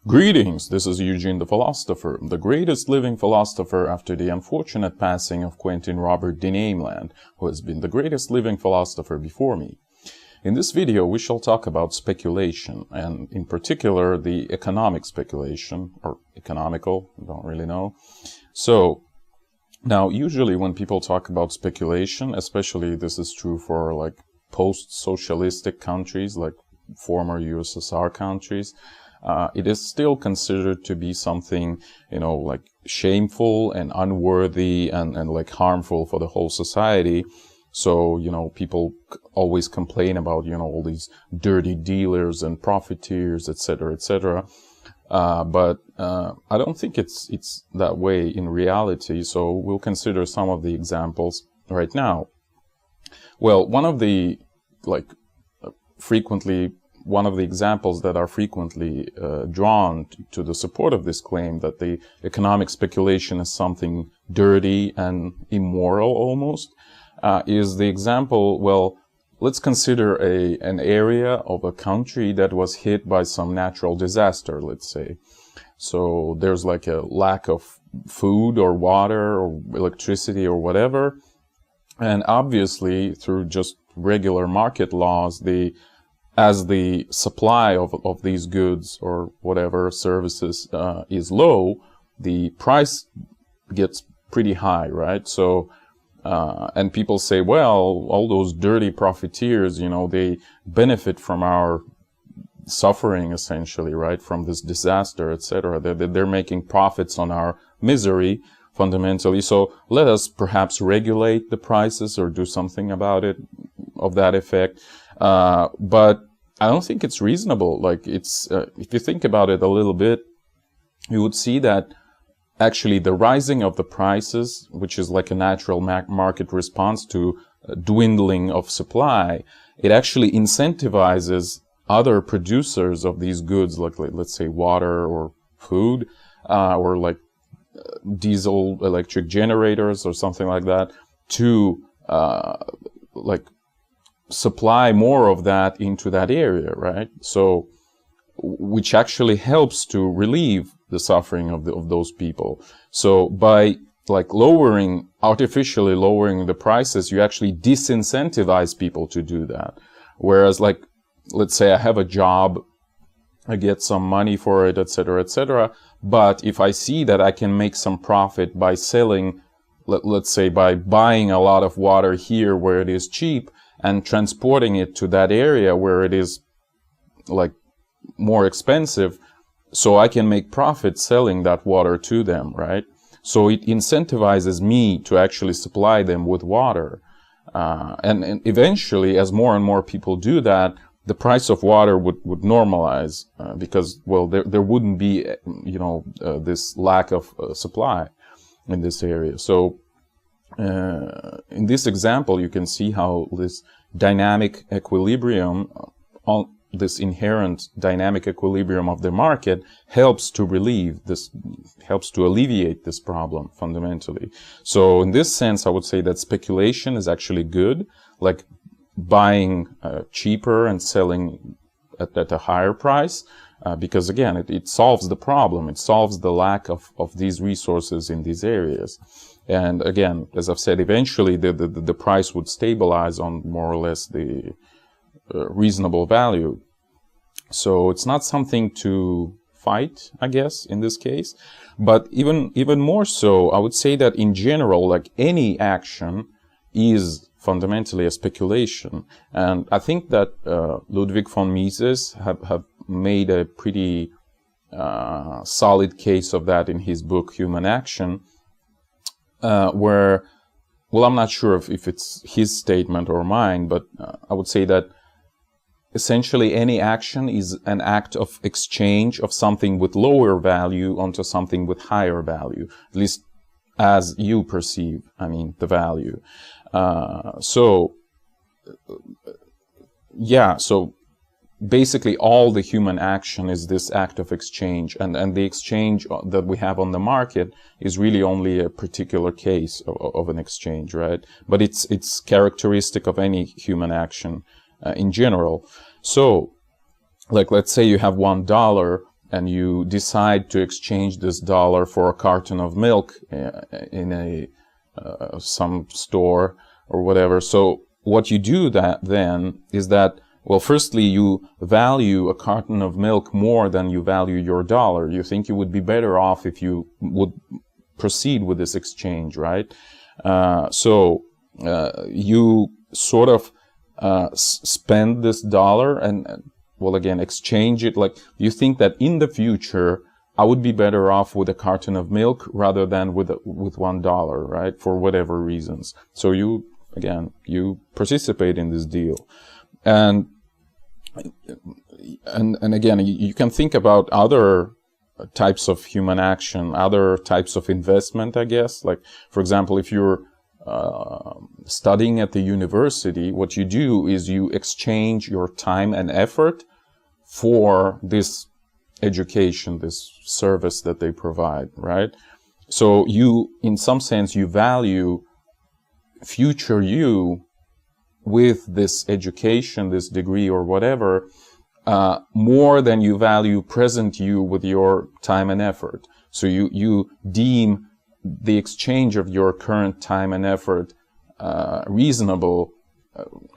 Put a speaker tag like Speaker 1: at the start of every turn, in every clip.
Speaker 1: Greetings, this is Eugene the Philosopher, the greatest living philosopher after the unfortunate passing of Quentin Robert de Nameland, who has been the greatest living philosopher before me. In this video, we shall talk about speculation, and in particular, the economic speculation, or economical, I don't really know. So, now, usually when people talk about speculation, especially this is true for like post-socialistic countries, like former USSR countries, it is still considered to be something, like shameful and unworthy and like harmful for the whole society. So, people always complain about, all these dirty dealers and profiteers, etc., etc. But I don't think it's that way in reality. So we'll consider some of the examples right now. Well, one of the examples that are frequently drawn to the support of this claim that the economic speculation is something dirty and immoral almost, is the example, well, let's consider an area of a country that was hit by some natural disaster, let's say. So there's like a lack of food or water or electricity or whatever. And obviously, through just regular market laws, as the supply of these goods or whatever services is low, the price gets pretty high, right? So, and people say, well, all those dirty profiteers, they benefit from our suffering, essentially, right? From this disaster, etc. They're making profits on our misery, fundamentally. So let us perhaps regulate the prices or do something about it of that effect. But I don't think it's reasonable. Like if you think about it a little bit, you would see that actually the rising of the prices, which is like a natural market response to dwindling of supply, it actually incentivizes other producers of these goods, like let's say water or food, or like diesel electric generators or something like that, to supply more of that into that area, right? So, which actually helps to relieve the suffering of those people. So by artificially lowering the prices, you actually disincentivize people to do that. Whereas let's say I have a job, I get some money for it, etc., etc. But if I see that I can make some profit by selling, let's say by buying a lot of water here where it is cheap and transporting it to that area where it is more expensive, so I can make profit selling that water to them, right? So it incentivizes me to actually supply them with water. And eventually, as more and more people do that, the price of water would normalize, because, well, there wouldn't be, this lack of supply in this area. So in this example, you can see how this dynamic equilibrium, this inherent dynamic equilibrium of the market helps to alleviate this problem fundamentally. So in this sense, I would say that speculation is actually good, like buying cheaper and selling at a higher price, because again, it solves the problem. It solves the lack of these resources in these areas. And again, as I've said, eventually the price would stabilize on more or less the reasonable value. So it's not something to fight, I guess, in this case. But even more so, I would say that in general, like any action is fundamentally a speculation. And I think that Ludwig von Mises have made a pretty solid case of that in his book, Human Action, where, well, I'm not sure if it's his statement or mine, but I would say that essentially any action is an act of exchange of something with lower value onto something with higher value, at least as you perceive, the value. So basically all the human action is this act of exchange, and the exchange that we have on the market is really only a particular case of an exchange, right? But it's characteristic of any human action in general. So, let's say you have $1 and you decide to exchange this dollar for a carton of milk in a some store or whatever. So what you do then is that, well, firstly, you value a carton of milk more than you value your dollar. You think you would be better off if you would proceed with this exchange, right? So you sort of spend this dollar and well, again, exchange it. Like, you think that in the future, I would be better off with a carton of milk rather than with $1, right? For whatever reasons. So you participate in this deal. And again, you can think about other types of human action, other types of investment, I guess. Like, for example, if you're studying at the university, what you do is you exchange your time and effort for this education, this service that they provide, right? So you, in some sense, you value future you with this education, this degree or whatever, more than you value present you with your time and effort. So you deem the exchange of your current time and effort reasonable.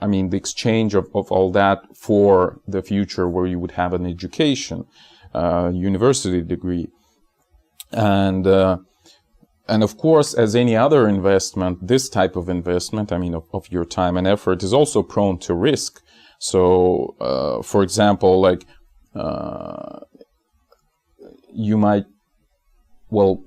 Speaker 1: I mean, the exchange of all that for the future where you would have an education, university degree. And of course, as any other investment, this type of investment, I mean, of your time and effort, is also prone to risk. So, for example, like, you might, well,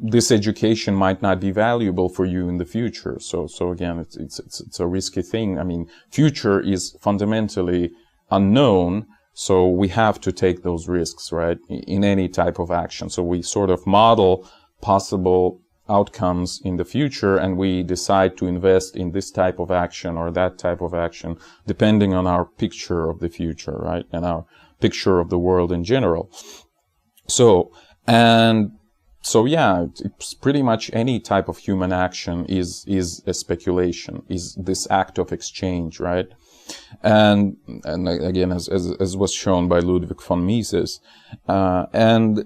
Speaker 1: this education might not be valuable for you in the future. So again, it's a risky thing. I mean, future is fundamentally unknown, so we have to take those risks, right, in any type of action. So we sort of model possible outcomes in the future, and we decide to invest in this type of action or that type of action, depending on our picture of the future, right, and our picture of the world in general. So yeah, it's pretty much any type of human action is a speculation, is this act of exchange, right? And again, as was shown by Ludwig von Mises, and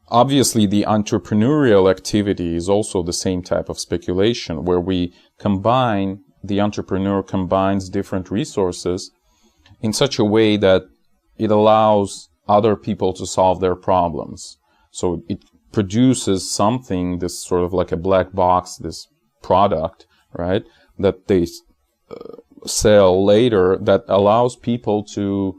Speaker 1: obviously the entrepreneurial activity is also the same type of speculation, where the entrepreneur combines different resources in such a way that it allows other people to solve their problems. So it produces something, this sort of like a black box, this product, right, that they sell later, that allows people to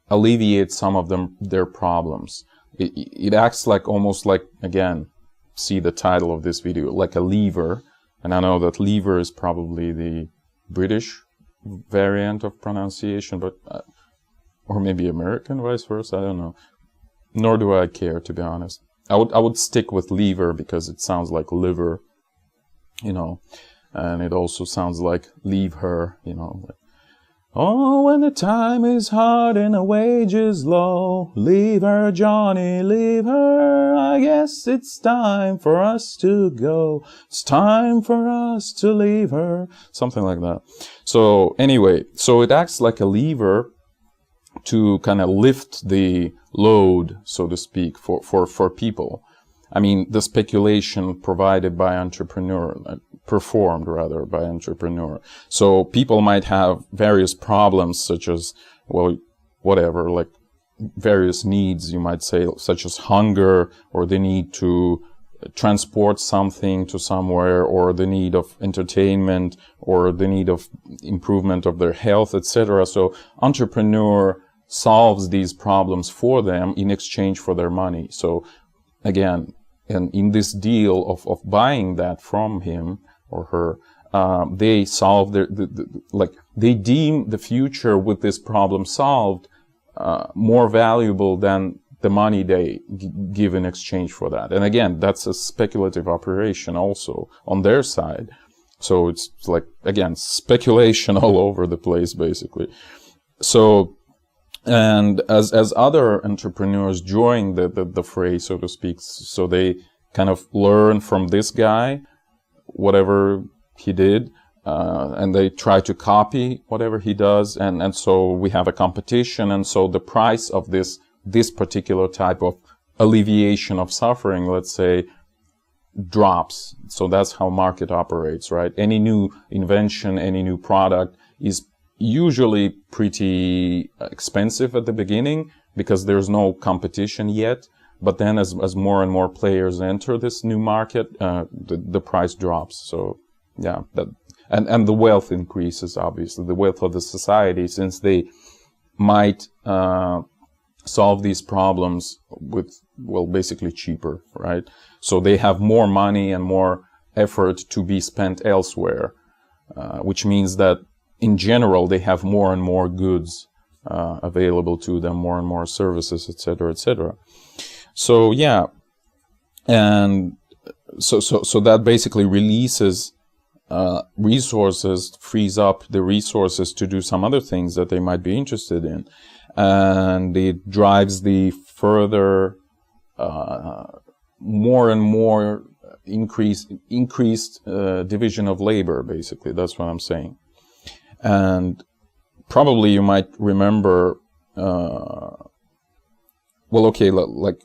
Speaker 1: alleviate some of their problems. It acts like, almost like, again, see the title of this video, like a lever. And I know that lever is probably the British variant of pronunciation, but or maybe American, vice versa, I don't know. Nor do I care, to be honest. I would stick with lever because it sounds like liver, you know, and it also sounds like leave her, you know. Like, oh, when the time is hard and the wage is low, leave her, Johnny, leave her. I guess it's time for us to go. It's time for us to leave her. Something like that. So anyway, so it acts like a lever to kind of lift the load, so to speak, for people. I mean, the speculation performed by entrepreneur. So people might have various problems, such as, well, whatever, like various needs, you might say, such as hunger, or the need to transport something to somewhere, or the need of entertainment, or the need of improvement of their health, etc. So entrepreneur solves these problems for them in exchange for their money. So again, and in this deal of buying that from him or her, they solve they deem the future with this problem solved more valuable than the money they give in exchange for that. And again, that's a speculative operation also on their side. So it's like, again, speculation all over the place, basically. So, and as other entrepreneurs join the fray, so to speak, so they kind of learn from this guy, whatever he did, and they try to copy whatever he does, and so we have a competition, and so the price of this this particular type of alleviation of suffering, let's say, drops. So that's how market operates, right? Any new invention, any new product is usually pretty expensive at the beginning because there's no competition yet. But then as more and more players enter this new market, the price drops. So yeah, and the wealth increases, obviously, the wealth of the society, since they might solve these problems with, well, basically cheaper, right? So they have more money and more effort to be spent elsewhere, which means that in general they have more and more goods available to them, more and more services, etc., etc. So yeah, and so that basically releases resources, frees up the resources to do some other things that they might be interested in, and it drives the further more and more increased division of labor. Basically, that's what I'm saying. And probably you might remember, well, okay, like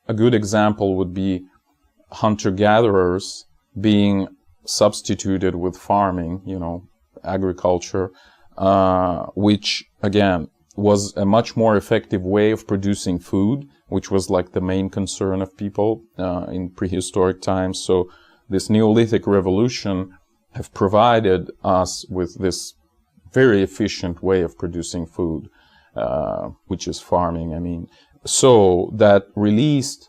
Speaker 1: a good example would be hunter-gatherers being substituted with farming, agriculture, which again was a much more effective way of producing food, which was like the main concern of people in prehistoric times. So this Neolithic revolution have provided us with this very efficient way of producing food, which is farming, I mean. So that released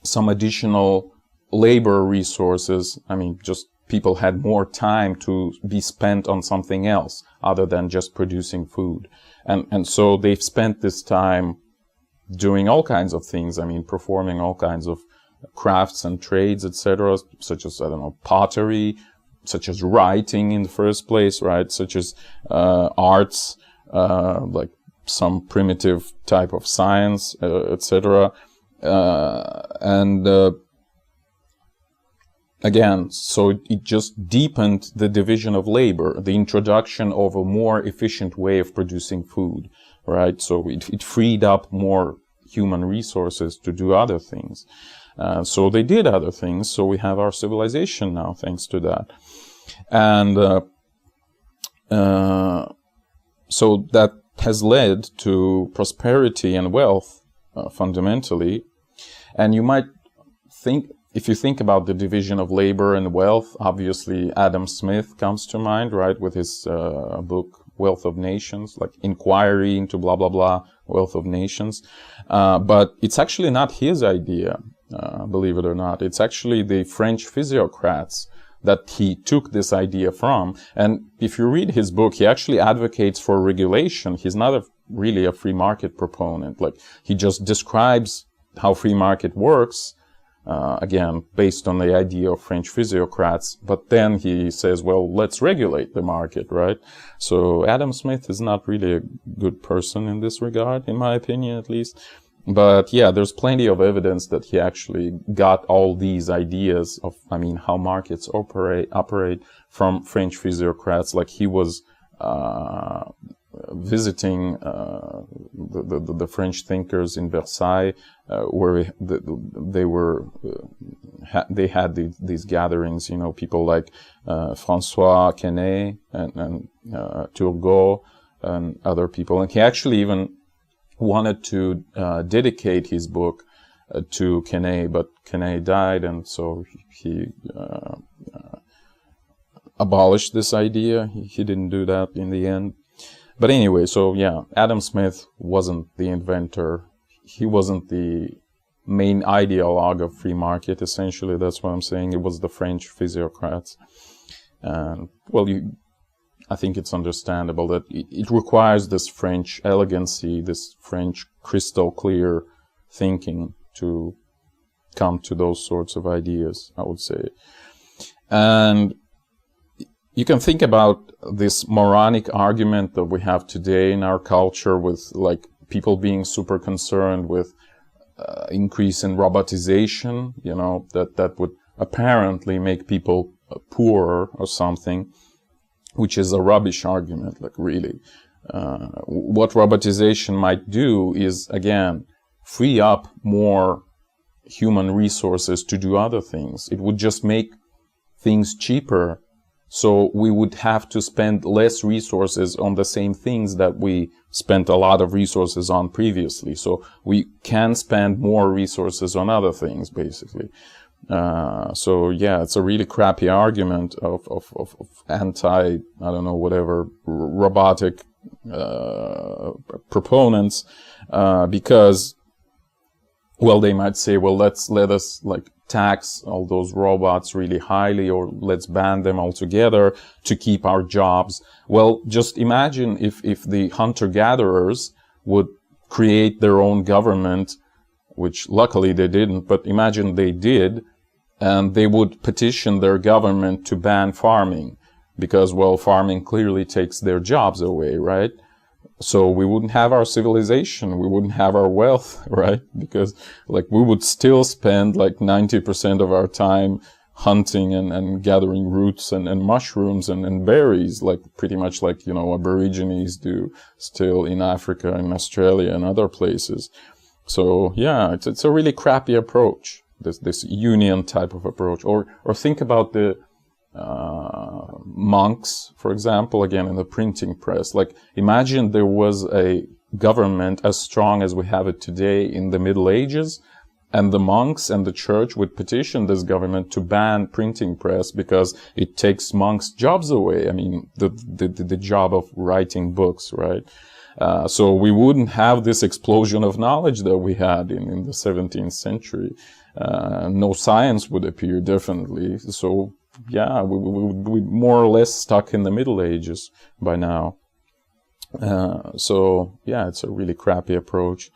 Speaker 1: some additional labor resources. I mean, just people had more time to be spent on something else other than just producing food. And so they've spent this time doing all kinds of things. I mean, performing all kinds of crafts and trades, etc., such as, I don't know, pottery, such as writing in the first place, right? Such as arts, like some primitive type of science, etc. Again, so it just deepened the division of labor, the introduction of a more efficient way of producing food, right? So it freed up more human resources to do other things. So they did other things. So we have our civilization now, thanks to that. And so that has led to prosperity and wealth, fundamentally. And you might think, if you think about the division of labor and wealth, obviously Adam Smith comes to mind, right, with his book Wealth of Nations, like inquiry into blah, blah, blah, wealth of nations. But it's actually not his idea, believe it or not. It's actually the French physiocrats that he took this idea from. And if you read his book, he actually advocates for regulation. He's not really a free market proponent. Like, he just describes how free market works, again, based on the idea of French physiocrats, but then he says, well, let's regulate the market, right? So Adam Smith is not really a good person in this regard, in my opinion, at least. But yeah, there's plenty of evidence that he actually got all these ideas of, I mean, how markets operate from French physiocrats. Like, he was visiting the French thinkers in Versailles, where they had these gatherings, people like François Quesnay and Turgot and other people. And he actually even wanted to dedicate his book to Quesnay, but Quesnay died, and so he abolished this idea. He didn't do that in the end. But anyway, so yeah, Adam Smith wasn't the inventor. He wasn't the main ideologue of free market, essentially. That's what I'm saying. It was the French physiocrats. And, well, I think it's understandable that it requires this French elegancy, this French crystal clear thinking to come to those sorts of ideas, I would say. And you can think about this moronic argument that we have today in our culture with, like, people being super concerned with increase in robotization, that would apparently make people poorer or something, which is a rubbish argument, like, really. What robotization might do is, again, free up more human resources to do other things. It would just make things cheaper, so we would have to spend less resources on the same things that we spent a lot of resources on previously. So we can spend more resources on other things, basically. So yeah, it's a really crappy argument of anti, I don't know, whatever, robotic proponents, because, well, they might say, well, let us like tax all those robots really highly, or let's ban them altogether to keep our jobs. Well, just imagine if the hunter-gatherers would create their own government, which luckily they didn't, but imagine they did, and they would petition their government to ban farming, because, well, farming clearly takes their jobs away, right? So we wouldn't have our civilization, we wouldn't have our wealth, right? Because, like, we would still spend like 90% of our time hunting and gathering roots and mushrooms and berries, like pretty much like, you know, Aborigines do still in Africa and Australia and other places. So yeah, it's a really crappy approach, this union type of approach. Or think about the monks, for example, again, in the printing press. Like, imagine there was a government as strong as we have it today in the Middle Ages, and the monks and the church would petition this government to ban printing press because it takes monks' jobs away. I mean, the job of writing books, right? So we wouldn't have this explosion of knowledge that we had in the 17th century. No science would appear, definitely. So yeah, we would be more or less stuck in the Middle Ages by now. So yeah, it's a really crappy approach,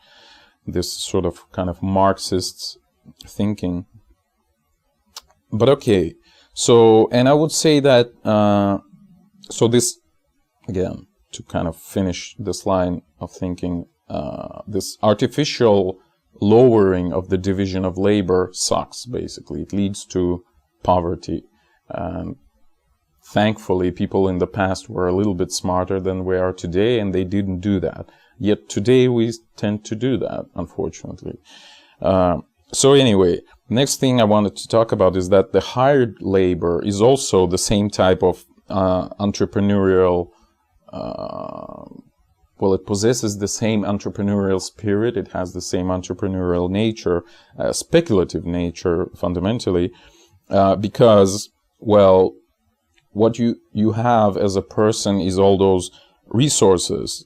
Speaker 1: this sort of kind of Marxist thinking. But okay, so, and I would say that, so this, again, to kind of finish this line of thinking, this artificial lowering of the division of labor sucks, basically. It leads to poverty. And thankfully, people in the past were a little bit smarter than we are today, and they didn't do that. Yet today we tend to do that, unfortunately. So anyway, next thing I wanted to talk about is that the hired labor is also the same type of entrepreneurial, well, it possesses the same entrepreneurial spirit, it has the same entrepreneurial nature, speculative nature, fundamentally, because, well, what you have as a person is all those resources,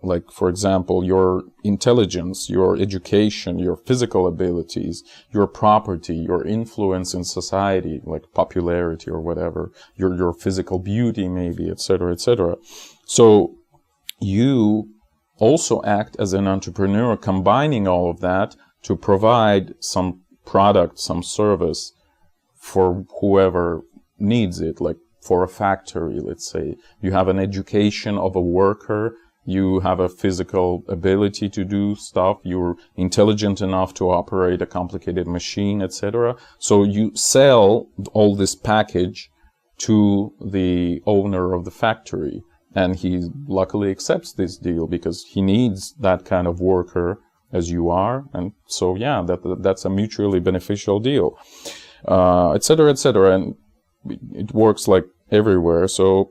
Speaker 1: like, for example, your intelligence, your education, your physical abilities, your property, your influence in society, like popularity or whatever, your physical beauty maybe, etc., etc. So you also act as an entrepreneur, combining all of that to provide some product, some service for whoever needs it, like for a factory, let's say. You have an education of a worker, you have a physical ability to do stuff, you're intelligent enough to operate a complicated machine, etc. So you sell all this package to the owner of the factory, and he luckily accepts this deal because he needs that kind of worker as you are. And so yeah, that's a mutually beneficial deal, etc., etc. And it works like everywhere. So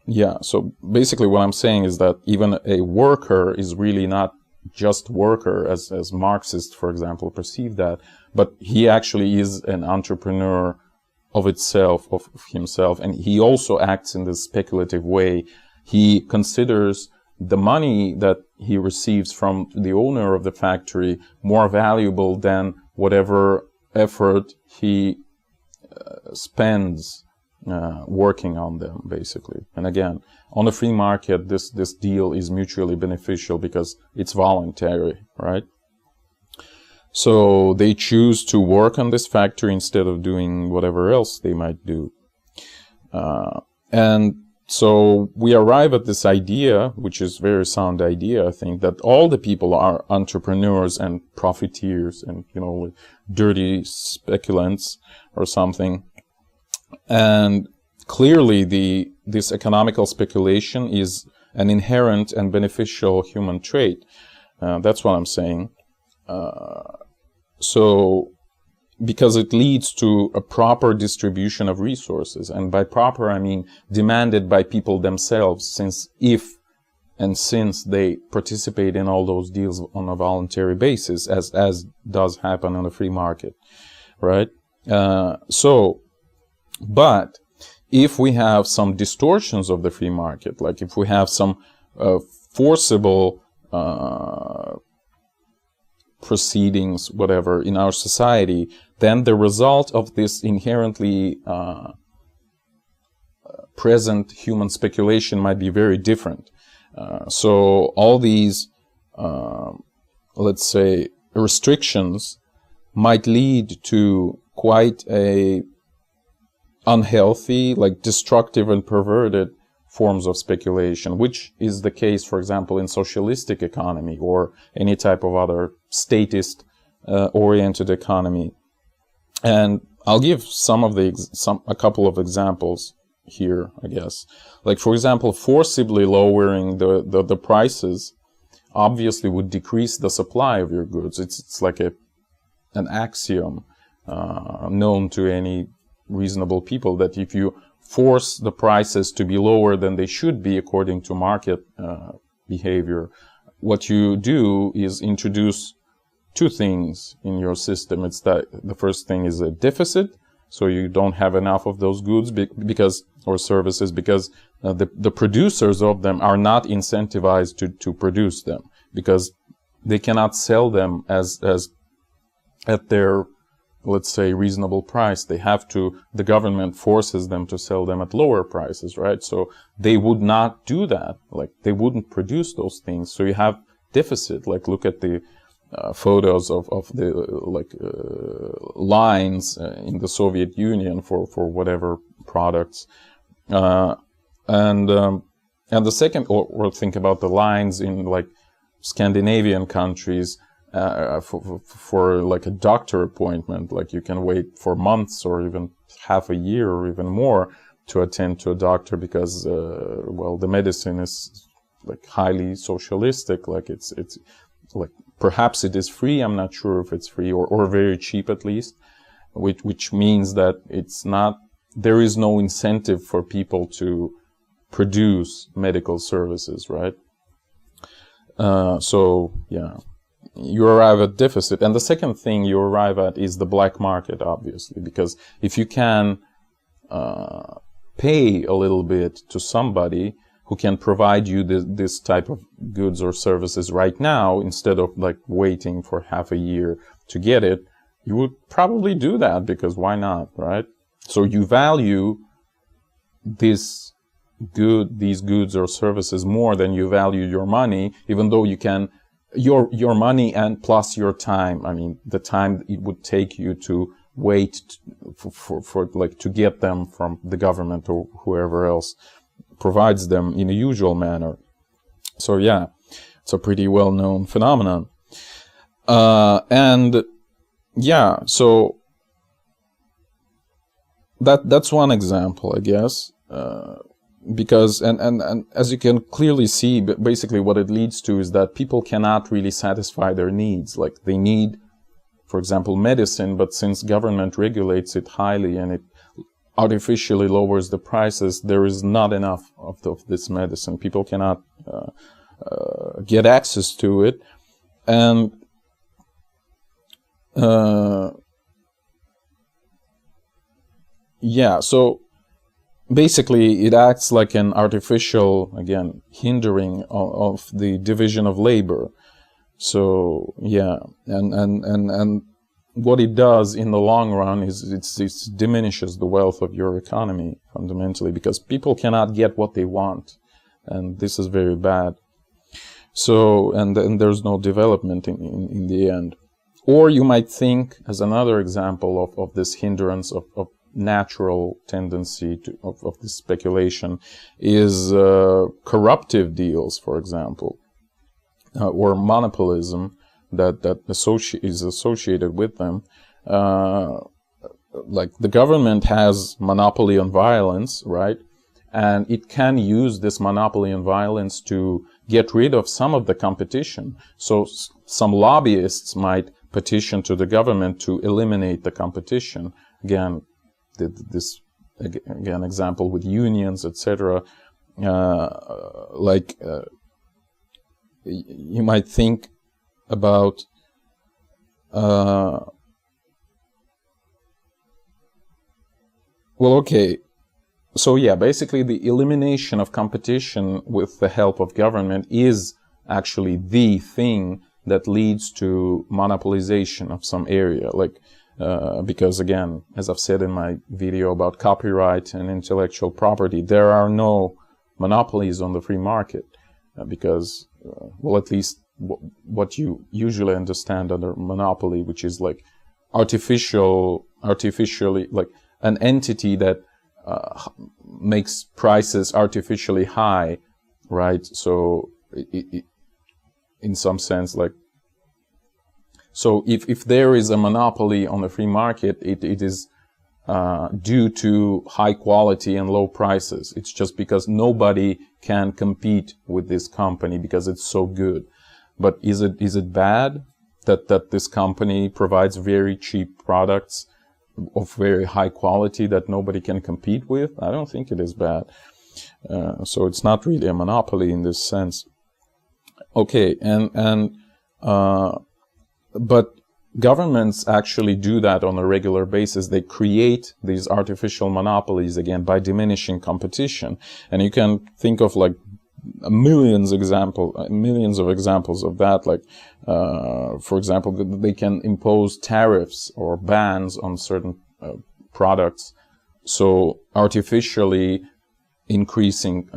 Speaker 1: yeah, so basically what I'm saying is that even a worker is really not just worker as Marxists, for example, perceive that, but he actually is an entrepreneur of itself, of himself, and he also acts in this speculative way. He considers the money that he receives from the owner of the factory more valuable than whatever effort he spends working on them, basically. And again, on a free market, this deal is mutually beneficial because it's voluntary, right? So they choose to work on this factory instead of doing whatever else they might do. And so we arrive at this idea, which is a very sound idea, I think, that all the people are entrepreneurs and profiteers and, you know, dirty speculants or something. And clearly this economical speculation is an inherent and beneficial human trait. That's what I'm saying. So, because it leads to a proper distribution of resources, and by proper I mean demanded by people themselves, since they participate in all those deals on a voluntary basis, as does happen on a free market, right? But if we have some distortions of the free market, like if we have some forcible proceedings, whatever, in our society, then the result of this inherently present human speculation might be very different. So all these, let's say, restrictions might lead to quite a unhealthy, like destructive and perverted forms of speculation, which is the case, for example, in socialistic economy or any type of other statist oriented economy. And I'll give a couple of examples here, I guess. Like, for example, forcibly lowering the prices obviously would decrease the supply of your goods. It's like an axiom known to any reasonable people, that if you force the prices to be lower than they should be according to market behavior, what you do is introduce two things in your system. It's that the first thing is a deficit, so you don't have enough of those goods or services because the producers of them are not incentivized to produce them, because they cannot sell them as at their, let's say, reasonable price. The government forces them to sell them at lower prices, right? So they would not do that. Like, they wouldn't produce those things. So you have deficit. Like, look at the photos of the lines in the Soviet Union for whatever products. And the second, or think about the lines in like Scandinavian countries, for like a doctor appointment. Like, you can wait for months or even half a year or even more to attend to a doctor because, the medicine is like highly socialistic. Like, it's like, perhaps it is free. I'm not sure if it's free or very cheap at least, which means that there is no incentive for people to produce medical services, right? So yeah. You arrive at deficit. And the second thing you arrive at is the black market, obviously, because if you can pay a little bit to somebody who can provide you this type of goods or services right now, instead of like waiting for half a year to get it, you would probably do that, because why not, right? So you value these goods or services more than you value your money, even though you can your money and plus your time. I mean, the time it would take you to wait for like to get them from the government or whoever else provides them in a usual manner. So yeah, it's a pretty well-known phenomenon. And yeah, so that's one example, I guess. Because and as you can clearly see, basically what it leads to is that people cannot really satisfy their needs. Like, they need, for example, medicine, but since government regulates it highly and it artificially lowers the prices, there is not enough of this medicine. People cannot get access to it, and yeah, so basically, it acts like an artificial, again, hindering of the division of labor. So yeah, and what it does in the long run is it diminishes the wealth of your economy fundamentally, because people cannot get what they want, and this is very bad. So and there's no development in the end. Or you might think, as another example of this hindrance of natural tendency of this speculation, is corruptive deals, for example, or monopolism that is associated with them. like the government has monopoly on violence, right? And it can use this monopoly on violence to get rid of some of the competition. So some lobbyists might petition to the government to eliminate the competition. Again, this example with unions, etc. You might think about well, okay. So yeah, basically the elimination of competition with the help of government is actually the thing that leads to monopolization of some area. Like, because again, as I've said in my video about copyright and intellectual property, there are no monopolies on the free market because, well, at least what you usually understand under monopoly, which is like artificially, like an entity that makes prices artificially high, right? So in some sense, like, so if there is a monopoly on the free market, it is due to high quality and low prices. It's just because nobody can compete with this company because it's so good. But is it bad that this company provides very cheap products of very high quality that nobody can compete with? I don't think it is bad. So it's not really a monopoly in this sense. Okay, but governments actually do that on a regular basis. They create these artificial monopolies again by diminishing competition, and you can think of like millions of examples of that. Like, for example, they can impose tariffs or bans on certain products, so artificially decreasing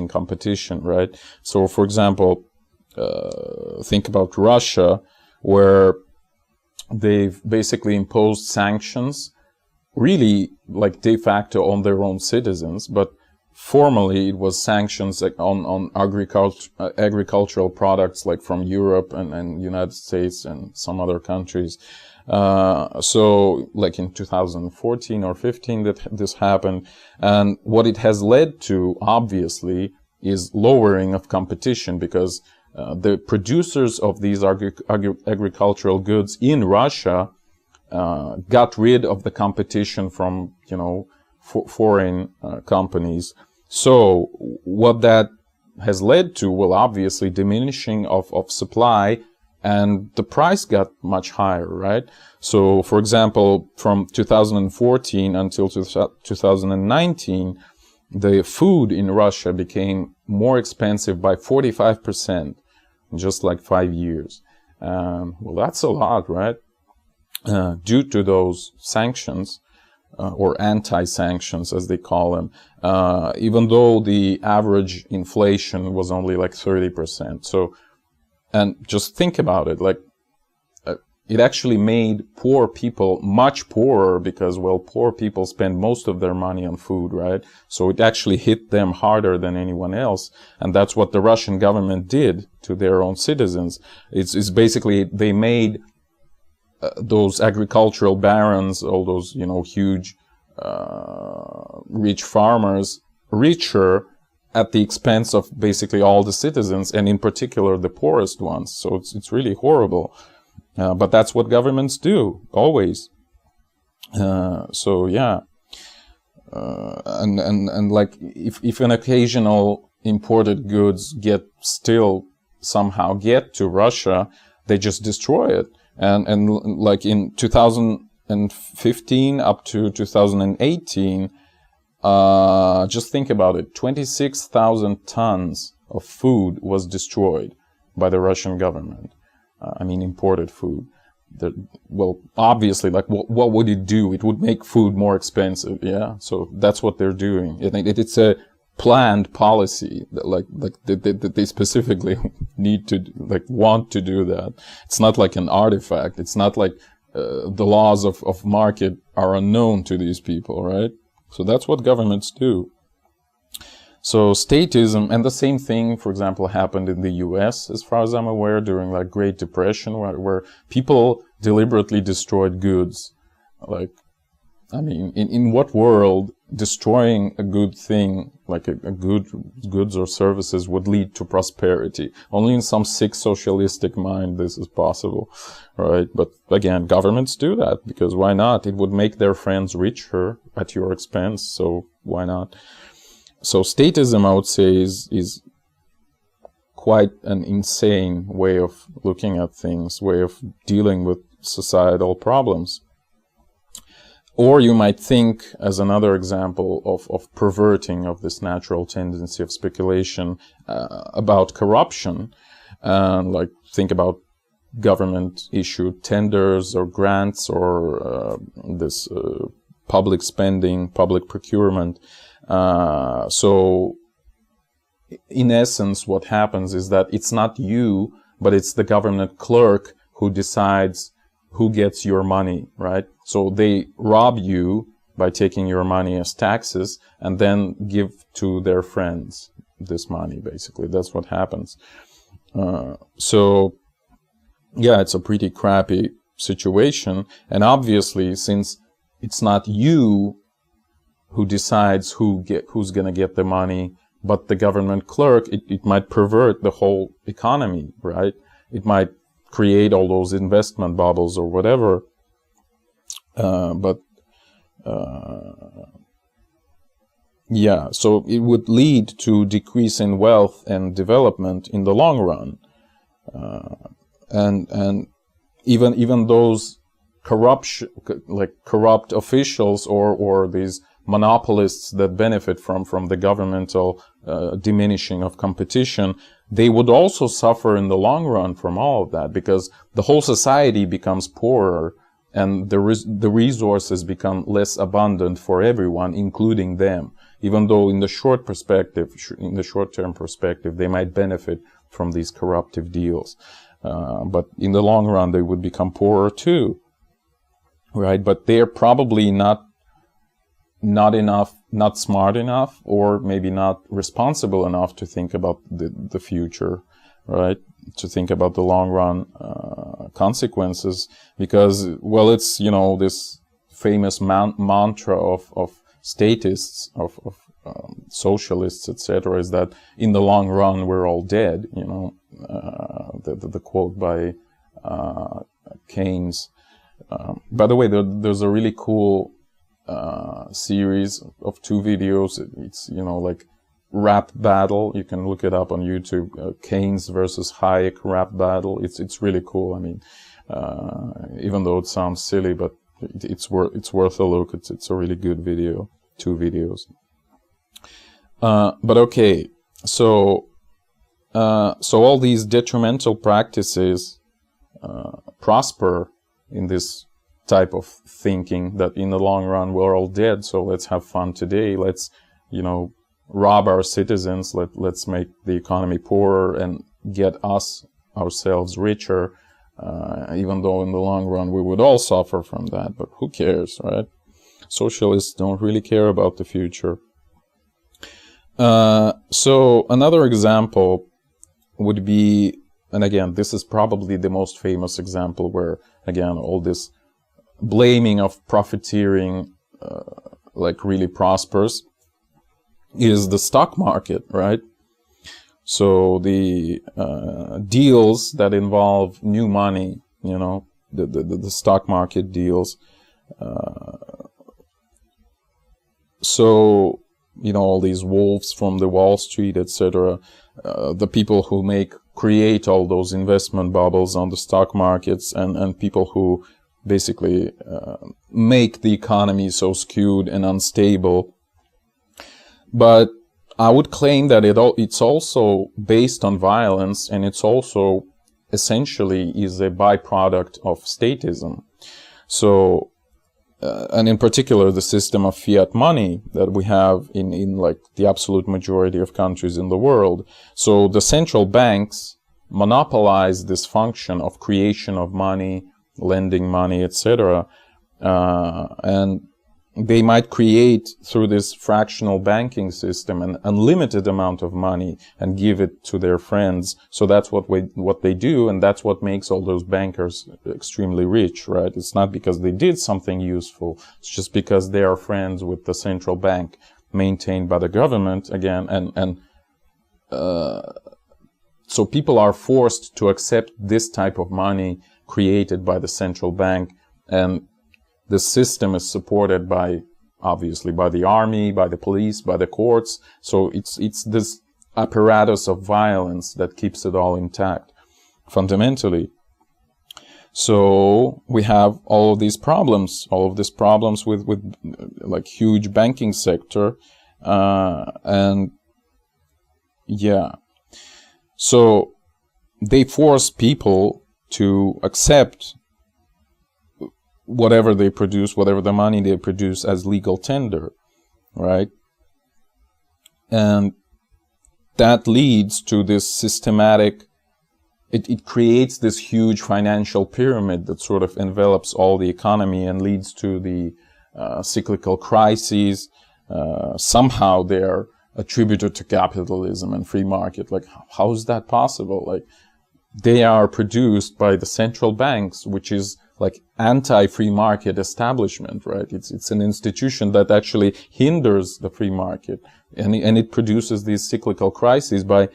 Speaker 1: competition, right? So, for example, think about Russia, where they've basically imposed sanctions, really like de facto on their own citizens, but formally it was sanctions on agricultural products like from Europe and United States and some other countries. So like in 2014 or 15 that this happened, and what it has led to obviously is lowering of competition, because the producers of these agricultural goods in Russia got rid of the competition from, foreign companies. So what that has led to, well, obviously diminishing of supply, and the price got much higher, right? So, for example, from 2014 until 2019, the food in Russia became more expensive by 45%, in just like 5 years. Well, that's a lot, right? Due to those sanctions, or anti-sanctions as they call them, even though the average inflation was only like 30%. So, and just think about it, like, it actually made poor people much poorer because, well, poor people spend most of their money on food, right? So it actually hit them harder than anyone else. And that's what the Russian government did to their own citizens. It's basically, they made those agricultural barons, all those, huge, rich farmers, richer at the expense of basically all the citizens, and in particular the poorest ones. So it's really horrible. But that's what governments do, always. So yeah. And like, if an occasional imported goods somehow get to Russia, they just destroy it. And like in 2015 up to 2018, just think about it, 26,000 tons of food was destroyed by the Russian government. Imported food. Well, obviously, like, what would it do? It would make food more expensive, yeah? So that's what they're doing. It's a planned policy that they specifically need to, want to do that. It's not like an artifact. It's not like the laws of market are unknown to these people, right? So that's what governments do. So statism, and the same thing, for example, happened in the US, as far as I'm aware, during like Great Depression, where people deliberately destroyed goods Like, I mean, in what world destroying a good thing, like a goods or services, would lead to prosperity? Only in some sick socialistic mind this is possible, right? But again, governments do that, because why not? It would make their friends richer at your expense, so why not? So statism, I would say, is quite an insane way of looking at things, way of dealing with societal problems. Or you might think, as another example of perverting of this natural tendency of speculation, about corruption. Like, think about government-issued tenders or grants, or this public spending, public procurement. So, in essence, what happens is that it's not you, but it's the government clerk who decides who gets your money, right? So they rob you by taking your money as taxes and then give to their friends this money, basically. That's what happens. So, yeah, it's a pretty crappy situation. And obviously, since it's not you who decides who's going to get the money, but the government clerk, it might pervert the whole economy, right? It might create all those investment bubbles or whatever. Yeah, so it would lead to decrease in wealth and development in the long run. And even those corrupt officials or these monopolists that benefit from the governmental diminishing of competition, they would also suffer in the long run from all of that, because the whole society becomes poorer and the resources become less abundant for everyone, including them. Even though in the short-term perspective, they might benefit from these corruptive deals. But in the long run, they would become poorer too, right? But they're probably not smart enough, or maybe not responsible enough to think about the future, right? To think about the long run consequences, because, well, it's, this famous mantra of statists, of socialists, etc., is that in the long run we're all dead. The quote by Keynes. By the way, there's a really cool series of 2 videos. It's like rap battle. You can look it up on YouTube. Keynes versus Hayek rap battle. It's really cool. I mean, even though it sounds silly, but it's worth a look. It's a really good video. 2 videos. But okay, so all these detrimental practices prosper in this type of thinking, that in the long run we're all dead, so let's have fun today, let's rob our citizens, let's make the economy poorer and get ourselves richer, even though in the long run we would all suffer from that, but who cares, right? Socialists don't really care about the future. So another example would be, and again, this is probably the most famous example where, again, all this blaming of profiteering really prospers, is the stock market, right? So the deals that involve new money, the stock market deals. So all these wolves from the Wall Street, etc., the people who create all those investment bubbles on the stock markets, and people who basically make the economy so skewed and unstable. But I would claim that it's also based on violence, and it's also essentially is a byproduct of statism. So, and in particular, the system of fiat money that we have in the absolute majority of countries in the world. So the central banks monopolize this function of creation of money, lending money, etc. And they might create through this fractional banking system an unlimited amount of money and give it to their friends. So that's what they do, and that's what makes all those bankers extremely rich, right? It's not because they did something useful. It's just because they are friends with the central bank maintained by the government again, so people are forced to accept this type of money created by the central bank, and the system is supported by, obviously, by the army, by the police, by the courts. So it's this apparatus of violence that keeps it all intact, fundamentally. So we have all of these problems with like huge banking sector, and yeah. So they force people to accept whatever they produce, whatever the money they produce, as legal tender, right? And that leads to this systematic, it creates this huge financial pyramid that sort of envelops all the economy and leads to the cyclical crises. Somehow they're attributed to capitalism and free market. Like, how is that possible? Like, they are produced by the central banks, which is like anti-free market establishment, right? It's an institution that actually hinders the free market, and it produces these cyclical crises by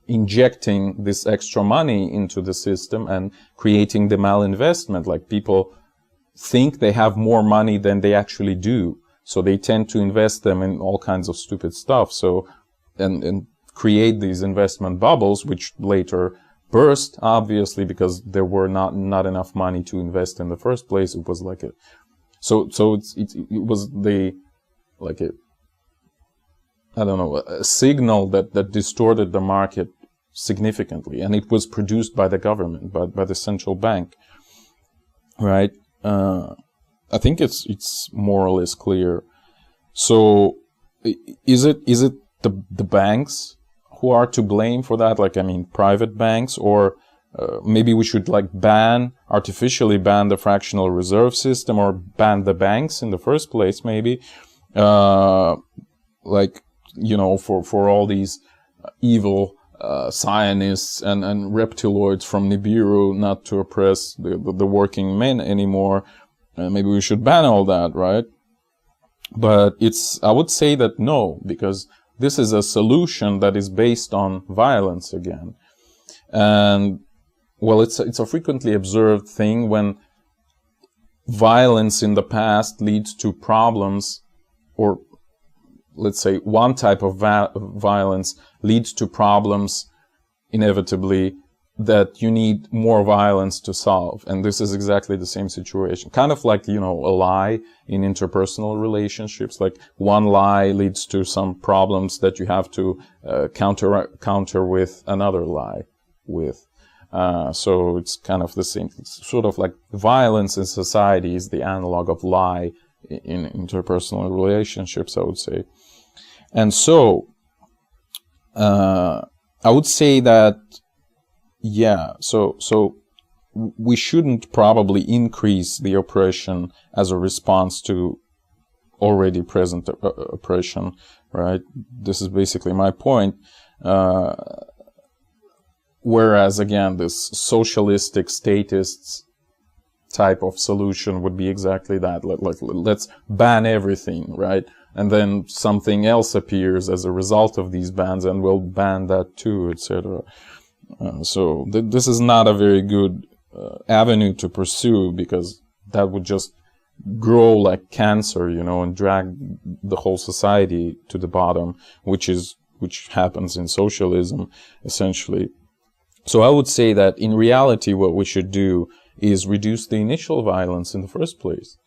Speaker 1: injecting this extra money into the system and creating the malinvestment. Like, people think they have more money than they actually do, so they tend to invest them in all kinds of stupid stuff. So and create these investment bubbles, which later burst, obviously, because there were not enough money to invest in the first place. It was like it was a signal that distorted the market significantly, and it was produced by the government, by the central bank, right? I think it's more or less clear. So is it the banks who are to blame for that? Like, I mean, private banks, or maybe we should like artificially ban the fractional reserve system, or ban the banks in the first place, maybe, like, you know, for all these evil Zionists and reptiloids from Nibiru not to oppress the working men anymore. Maybe we should ban all that, right? But I would say that no, because this is a solution that is based on violence again. And, well, it's a frequently observed thing when violence in the past leads to problems, or let's say one type of violence leads to problems inevitably that you need more violence to solve. And this is exactly the same situation. Kind of like, you know, a lie in interpersonal relationships. Like, one lie leads to some problems that you have to counter with another lie with. So it's kind of the same. It's sort of like violence in society is the analog of lie in interpersonal relationships, I would say. And so I would say that, yeah, so we shouldn't probably increase the oppression as a response to already present oppression, right? This is basically my point. Whereas, again, this socialistic, statist type of solution would be exactly that. Let's ban everything, right? And then something else appears as a result of these bans, and we'll ban that too, etc. So this is not a very good avenue to pursue, because that would just grow like cancer, you know, and drag the whole society to the bottom, which happens in socialism, essentially. So I would say that in reality, what we should do is reduce the initial violence in the first place.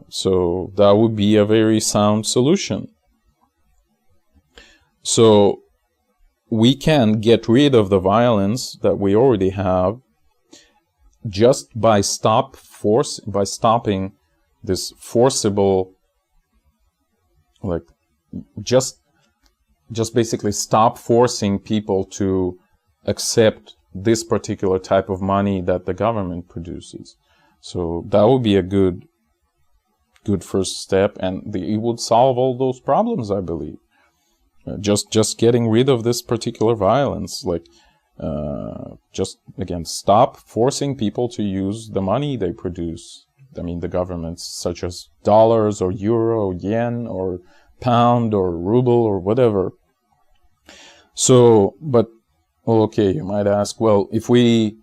Speaker 1: So that would be a very sound solution. So we can get rid of the violence that we already have just by stopping this forcible, like, just basically stop forcing people to accept this particular type of money that the government produces. So that would be a good good first step, and it would solve all those problems, I believe. Just getting rid of this particular violence, like just again stop forcing people to use the money they produce. I mean, the governments, such as dollars or euro or yen or pound or ruble or whatever. So, but well, okay, you might ask, well, if we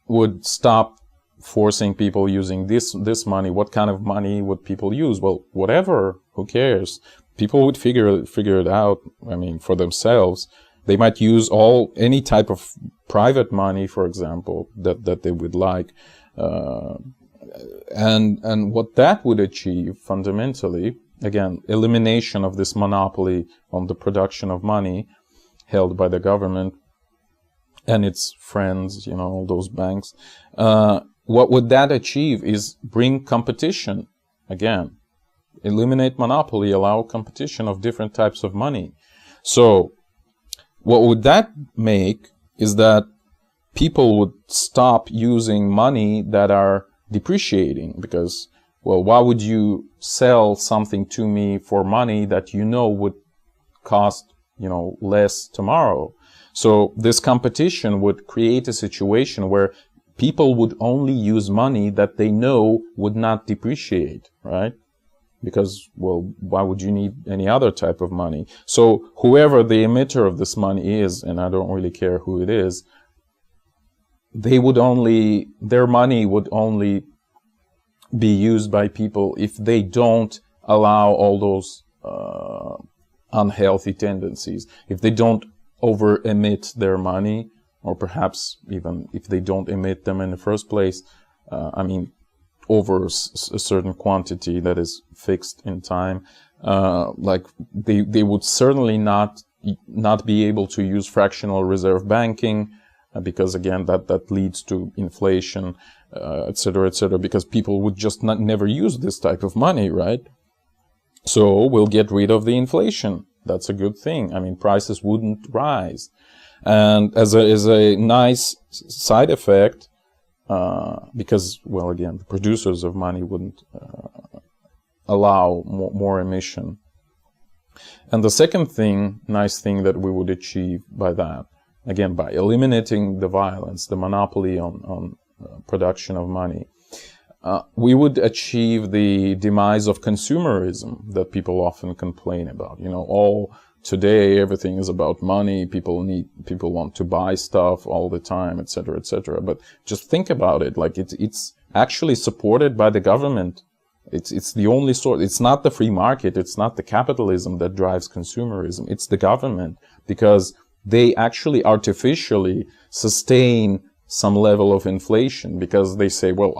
Speaker 1: would stop forcing people using this money, what kind of money would people use? Well, whatever, who cares? People would figure it out, I mean, for themselves. They might use any type of private money, for example, that they would like. And what that would achieve fundamentally, again, elimination of this monopoly on the production of money held by the government and its friends, you know, all those banks. What would that achieve is bring competition again. Eliminate monopoly, allow competition of different types of money. So what would that make is that people would stop using money that are depreciating, because, well, why would you sell something to me for money that you know would cost, you know, less tomorrow? So this competition would create a situation where people would only use money that they know would not depreciate, right? Because, well, why would you need any other type of money? So whoever the emitter of this money is, and I don't really care who it is, their money would only be used by people if they don't allow all those unhealthy tendencies, if they don't over-emit their money, or perhaps even if they don't emit them in the first place, I mean, over a certain quantity that is fixed in time, like they would certainly not be able to use fractional reserve banking, because again that leads to inflation, etc., because people would just never use this type of money, right? So we'll get rid of the inflation. That's a good thing. I mean, prices wouldn't rise, and as a nice side effect, because, well, again, the producers of money wouldn't allow more emission. And the second nice thing that we would achieve by that, again, by eliminating the violence, the monopoly on production of money, we would achieve the demise of consumerism that people often complain about. You know, today everything is about money. People want to buy stuff all the time, etc., etc. But just think about it. Like it's actually supported by the government. It's the only source. It's not the free market. It's not the capitalism that drives consumerism. It's the government, because they actually artificially sustain some level of inflation, because they say, well,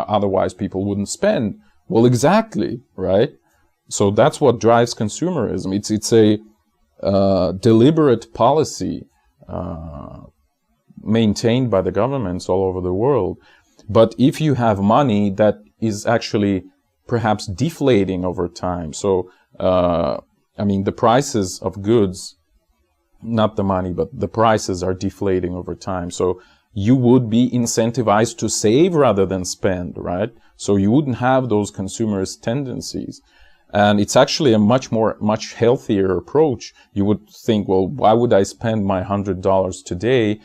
Speaker 1: otherwise people wouldn't spend. Well, exactly, right? So that's what drives consumerism. It's a deliberate policy maintained by the governments all over the world. But if you have money that is actually perhaps deflating over time, so I mean, the prices of goods, not the money, but the prices are deflating over time. So you would be incentivized to save rather than spend, right? So you wouldn't have those consumerist tendencies. And it's actually a much healthier approach. You would think, well, why would I spend my $100 today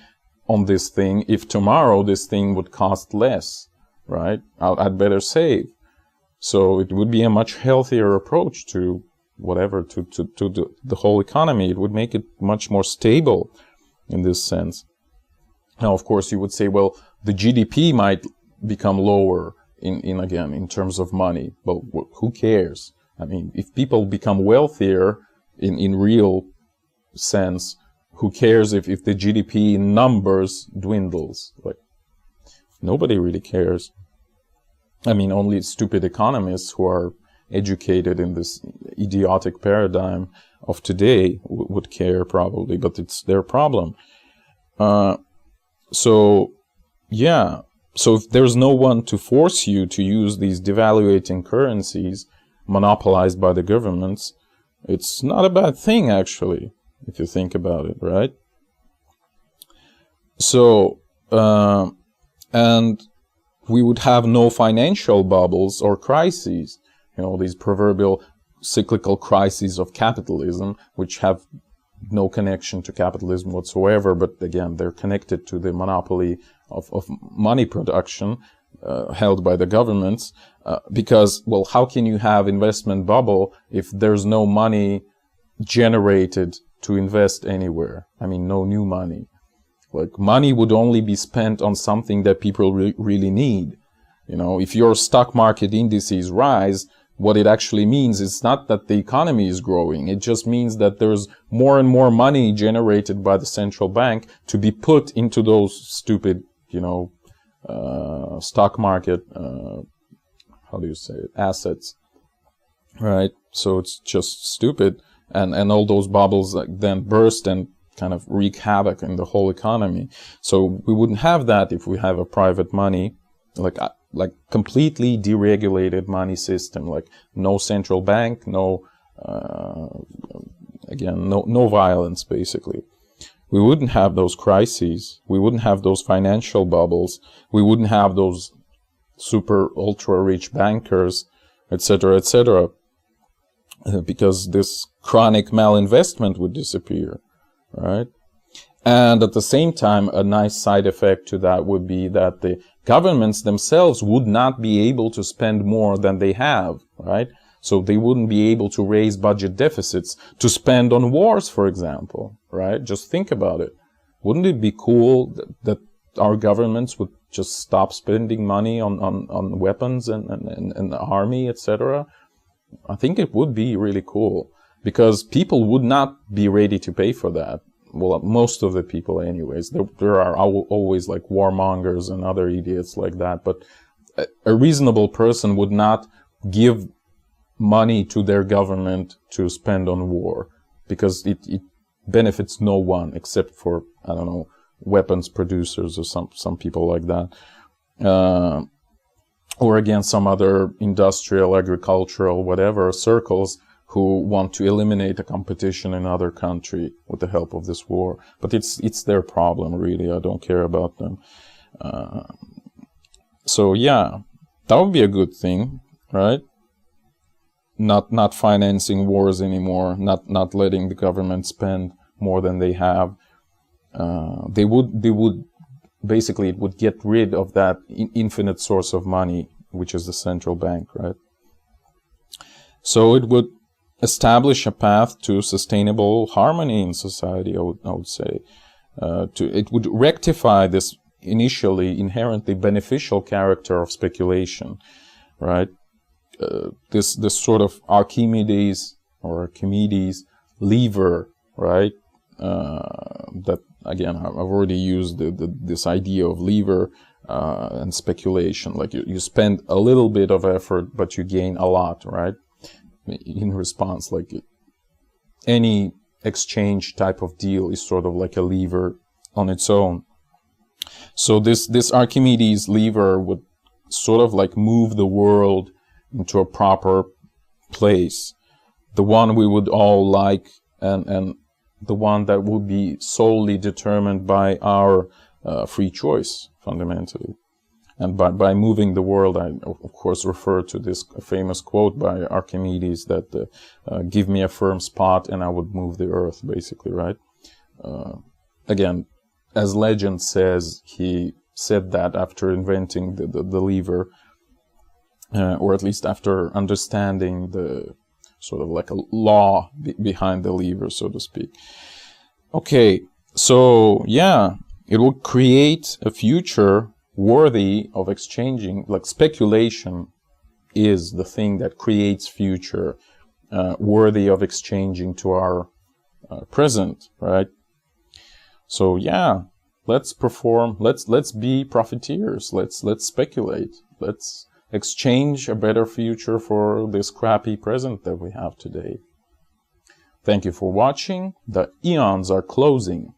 Speaker 1: on this thing if tomorrow this thing would cost less, right? I'd better save. So it would be a much healthier approach to whatever, to the whole economy. It would make it much more stable in this sense. Now, of course, you would say, well, the GDP might become lower in terms of money. But who cares? I mean, if people become wealthier in real sense, who cares if the GDP in numbers dwindles? Like, nobody really cares. I mean, only stupid economists who are educated in this idiotic paradigm of today would care, probably, but it's their problem. So, yeah. So if there's no one to force you to use these devaluating currencies monopolized by the governments, it's not a bad thing, actually, if you think about it, right? So, and we would have no financial bubbles or crises. You know, these proverbial cyclical crises of capitalism, which have no connection to capitalism whatsoever, but again, they're connected to the monopoly of money production held by the governments, because, well, how can you have investment bubble if there's no money generated to invest anywhere? I mean, no new money. Like, money would only be spent on something that people really need. You know, if your stock market indices rise, what it actually means is not that the economy is growing. It just means that there's more and more money generated by the central bank to be put into those stupid, you know, stock market, how do you say it, assets, right? So it's just stupid. And all those bubbles then burst and kind of wreak havoc in the whole economy. So we wouldn't have that if we have a private money, like completely deregulated money system, like no central bank, no, again, no violence, basically. We wouldn't have those crises. We wouldn't have those financial bubbles. We wouldn't have those super ultra rich bankers, etc., etc., because this chronic malinvestment would disappear, right? And at the same time, a nice side effect to that would be that the governments themselves would not be able to spend more than they have, right? So they wouldn't be able to raise budget deficits to spend on wars, for example, right? Just think about it. Wouldn't it be cool that our governments would just stop spending money on weapons and the army, etc.? I think it would be really cool, because people would not be ready to pay for that. Well, most of the people anyways. There are always like warmongers and other idiots like that, but a reasonable person would not give money to their government to spend on war, because it benefits no one except for, I don't know, weapons producers or some people like that. Or again, some other industrial, agricultural, whatever circles who want to eliminate a competition in other country with the help of this war. But it's their problem, really. I don't care about them. So yeah, that would be a good thing, right? Not financing wars anymore, not letting the government spend more than they have. They would basically, it would get rid of that infinite source of money, which is the central bank, right? So it would establish a path to sustainable harmony in society, I would say. It would rectify this initially inherently beneficial character of speculation, right? This sort of Archimedes lever, right? That again, I've already used this idea of lever and speculation. Like you spend a little bit of effort, but you gain a lot, right? In response, like any exchange type of deal is sort of like a lever on its own. So this Archimedes lever would sort of like move the world into a proper place, the one we would all like, and the one that would be solely determined by our free choice, fundamentally. And by moving the world, I of course refer to this famous quote by Archimedes that give me a firm spot and I would move the earth, basically, right? Again, as legend says, he said that after inventing the lever, or at least after understanding the sort of like a law behind the lever, so to speak. Okay, so yeah, it will create a future worthy of exchanging. Like speculation is the thing that creates future worthy of exchanging to our present, right? So yeah, let's be profiteers. Let's speculate. Let's exchange a better future for this crappy present that we have today. Thank you for watching. The eons are closing.